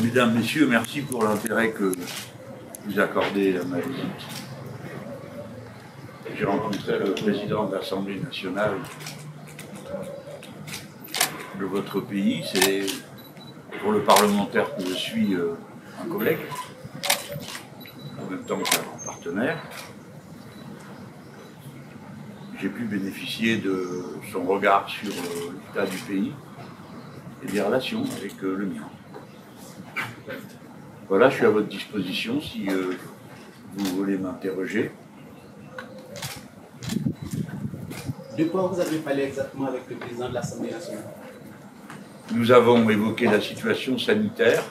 Mesdames, Messieurs, merci pour l'intérêt que vous accordez à ma visite. J'ai rencontré le président de l'Assemblée nationale de votre pays. C'est pour le parlementaire que je suis un collègue, en même temps qu'un partenaire. J'ai pu bénéficier de son regard sur l'état du pays et des relations avec le mien. Voilà, je suis à votre disposition si vous voulez m'interroger. De quoi vous avez parlé exactement avec le président de l'Assemblée nationale? Nous avons évoqué la situation sanitaire,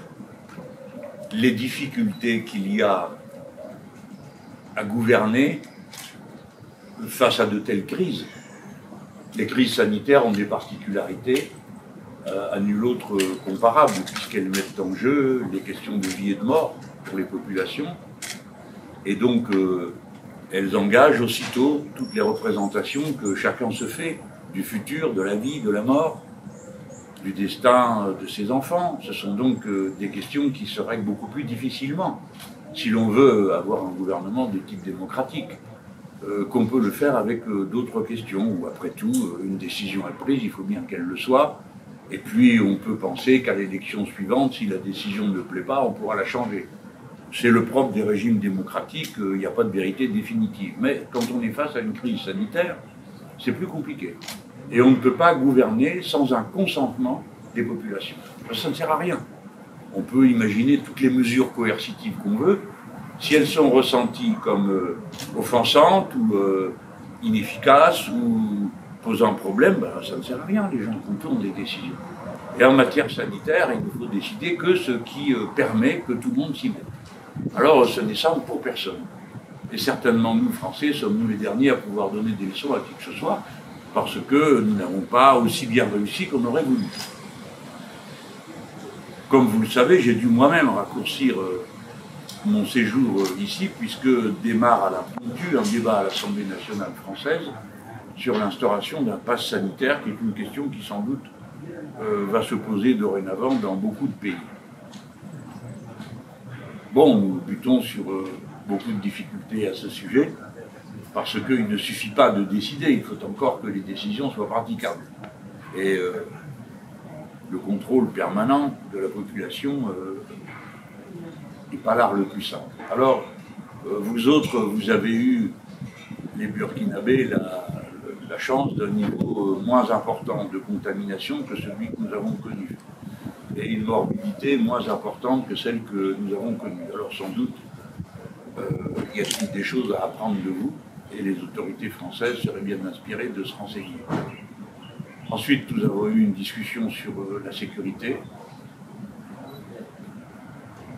les difficultés qu'il y a à gouverner face à de telles crises. Les crises sanitaires ont des particularités à nul autre comparable, puisqu'elles mettent en jeu les questions de vie et de mort pour les populations. Et donc, elles engagent aussitôt toutes les représentations que chacun se fait du futur, de la vie, de la mort, du destin de ses enfants. Ce sont donc des questions qui se règlent beaucoup plus difficilement si l'on veut avoir un gouvernement de type démocratique, qu'on peut le faire avec d'autres questions, où après tout, une décision est prise, il faut bien qu'elle le soit, et puis on peut penser qu'à l'élection suivante, si la décision ne plaît pas, on pourra la changer. C'est le propre des régimes démocratiques, il n'y a pas de vérité définitive. Mais quand on est face à une crise sanitaire, c'est plus compliqué. Et on ne peut pas gouverner sans un consentement des populations. Ça ne sert à rien. On peut imaginer toutes les mesures coercitives qu'on veut. Si elles sont ressenties comme offensantes ou inefficaces ou posant problème, ben, ça ne sert à rien, les gens contournent des décisions. Et en matière sanitaire, il ne faut décider que ce qui permet que tout le monde s'y mette. Alors, ce n'est simple pour personne. Et certainement, nous, Français, sommes-nous les derniers à pouvoir donner des leçons à qui que ce soit, parce que nous n'avons pas aussi bien réussi qu'on aurait voulu. Comme vous le savez, j'ai dû moi-même raccourcir mon séjour ici, puisque démarre à l'impromptu un débat à l'Assemblée nationale française sur l'instauration d'un pass sanitaire, qui est une question qui sans doute va se poser dorénavant dans beaucoup de pays. Bon, nous butons sur beaucoup de difficultés à ce sujet, parce qu'il ne suffit pas de décider, il faut encore que les décisions soient praticables. Et le contrôle permanent de la population n'est pas l'art le plus simple. Alors, vous autres, vous avez eu, les Burkinabés, la chance d'un niveau moins important de contamination que celui que nous avons connu. Et une morbidité moins importante que celle que nous avons connue. Alors sans doute, il y a des choses à apprendre de vous, et les autorités françaises seraient bien inspirées de se renseigner. Ensuite, nous avons eu une discussion sur la sécurité.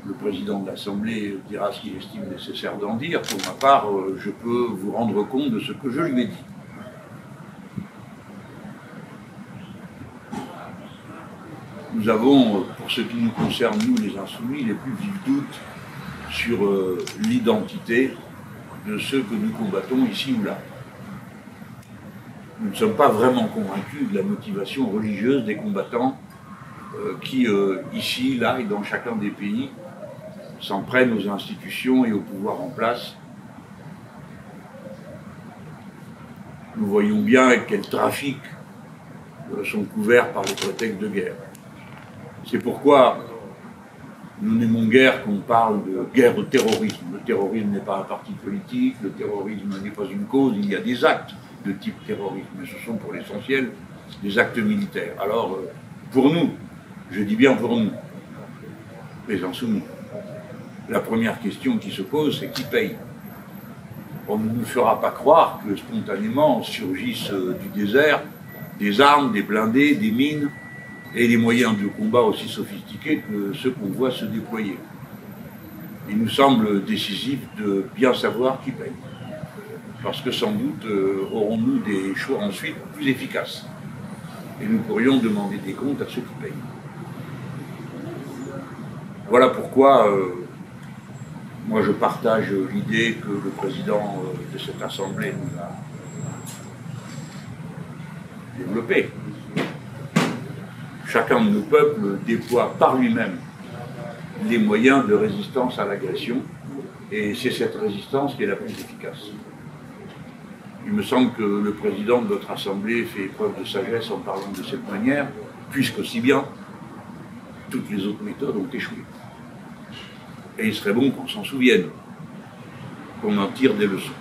Le président de l'Assemblée dira ce qu'il estime nécessaire d'en dire. Pour ma part, je peux vous rendre compte de ce que je lui ai dit. Nous avons, pour ce qui nous concerne, nous les insoumis, les plus vifs doutes sur l'identité de ceux que nous combattons ici ou là. Nous ne sommes pas vraiment convaincus de la motivation religieuse des combattants qui, ici, là et dans chacun des pays, s'en prennent aux institutions et au pouvoir en place. Nous voyons bien quels trafics sont couverts par les prétextes de guerre. C'est pourquoi nous n'aimons guère qu'on parle de guerre au terrorisme. Le terrorisme n'est pas un parti politique, le terrorisme n'est pas une cause, il y a des actes de type terrorisme, mais ce sont pour l'essentiel des actes militaires. Alors, pour nous, je dis bien pour nous, les insoumis, la première question qui se pose, c'est qui paye? On ne nous fera pas croire que spontanément surgissent du désert des armes, des blindés, des mines, et des moyens de combat aussi sophistiqués que ceux qu'on voit se déployer. Il nous semble décisif de bien savoir qui paye. Parce que sans doute aurons-nous des choix ensuite plus efficaces. Et nous pourrions demander des comptes à ceux qui payent. Voilà pourquoi moi je partage l'idée que le président de cette Assemblée nous a développée. Chacun de nos peuples déploie par lui-même les moyens de résistance à l'agression, et c'est cette résistance qui est la plus efficace. Il me semble que le président de votre Assemblée fait preuve de sagesse en parlant de cette manière, puisqu'aussi bien, toutes les autres méthodes ont échoué. Et il serait bon qu'on s'en souvienne, qu'on en tire des leçons.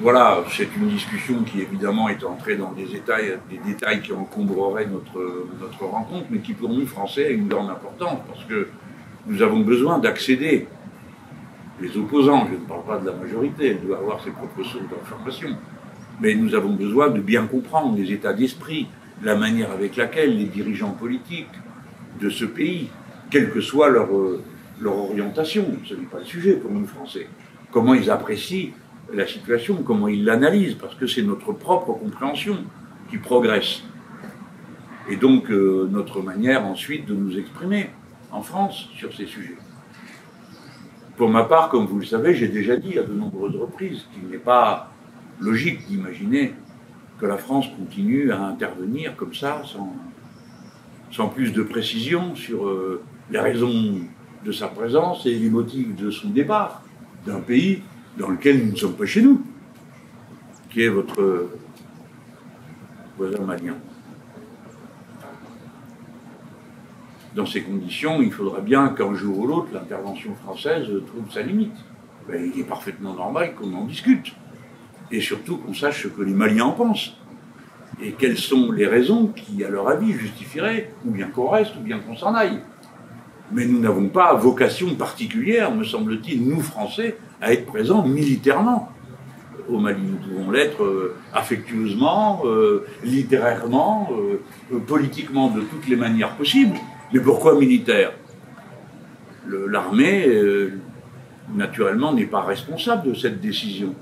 Voilà, c'est une discussion qui évidemment est entrée dans des détails qui encombreraient notre rencontre, mais qui pour nous, Français, a une grande importance, parce que nous avons besoin d'accéder, les opposants, je ne parle pas de la majorité, elle doit avoir ses propres sources d'information, mais nous avons besoin de bien comprendre les états d'esprit, la manière avec laquelle les dirigeants politiques de ce pays, quelle que soit leur orientation, ce n'est pas le sujet pour nous Français, comment ils apprécient la situation, comment ils l'analysent, parce que c'est notre propre compréhension qui progresse. Et donc notre manière ensuite de nous exprimer en France sur ces sujets. Pour ma part, comme vous le savez, j'ai déjà dit à de nombreuses reprises qu'il n'est pas logique d'imaginer que la France continue à intervenir comme ça, sans plus de précision sur les raisons de sa présence et les motifs de son départ d'un pays dans lequel nous ne sommes pas chez nous, qui est votre voisin malien. Dans ces conditions, il faudra bien qu'un jour ou l'autre, l'intervention française trouve sa limite. Ben, il est parfaitement normal qu'on en discute. Et surtout qu'on sache ce que les Maliens en pensent. Et quelles sont les raisons qui, à leur avis, justifieraient ou bien qu'on reste ou bien qu'on s'en aille. Mais nous n'avons pas vocation particulière, me semble-t-il, nous Français, à être présents militairement au Mali. Nous pouvons l'être affectueusement, littérairement, politiquement, de toutes les manières possibles. Mais pourquoi militaire? L'armée, naturellement, n'est pas responsable de cette décision.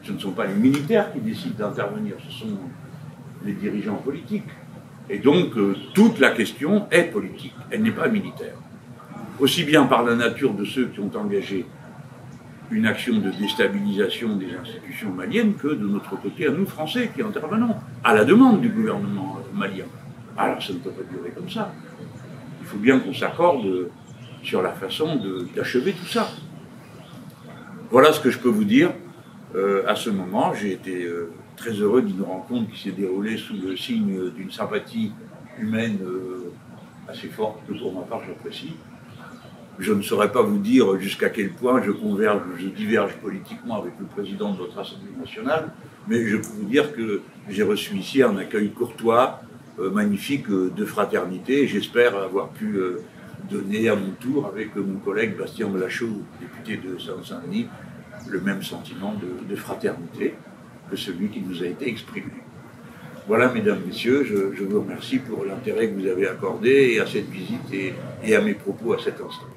Ce ne sont pas les militaires qui décident d'intervenir, ce sont les dirigeants politiques. Et donc, toute la question est politique, elle n'est pas militaire. Aussi bien par la nature de ceux qui ont engagé une action de déstabilisation des institutions maliennes que de notre côté, à nous, Français, qui intervenons, à la demande du gouvernement malien. Alors, ça ne peut pas durer comme ça. Il faut bien qu'on s'accorde sur la façon d'achever tout ça. Voilà ce que je peux vous dire à ce moment. J'ai été très heureux d'une rencontre qui s'est déroulée sous le signe d'une sympathie humaine assez forte, que pour ma part j'apprécie. Je ne saurais pas vous dire jusqu'à quel point je diverge politiquement avec le président de votre Assemblée nationale, mais je peux vous dire que j'ai reçu ici un accueil courtois, magnifique, de fraternité, et j'espère avoir pu donner à mon tour, avec mon collègue Bastien Belachaud, député de Seine-Saint-Denis, le même sentiment de fraternité que celui qui nous a été exprimé. Voilà, mesdames, messieurs, je vous remercie pour l'intérêt que vous avez accordé à cette visite et à mes propos à cet instant.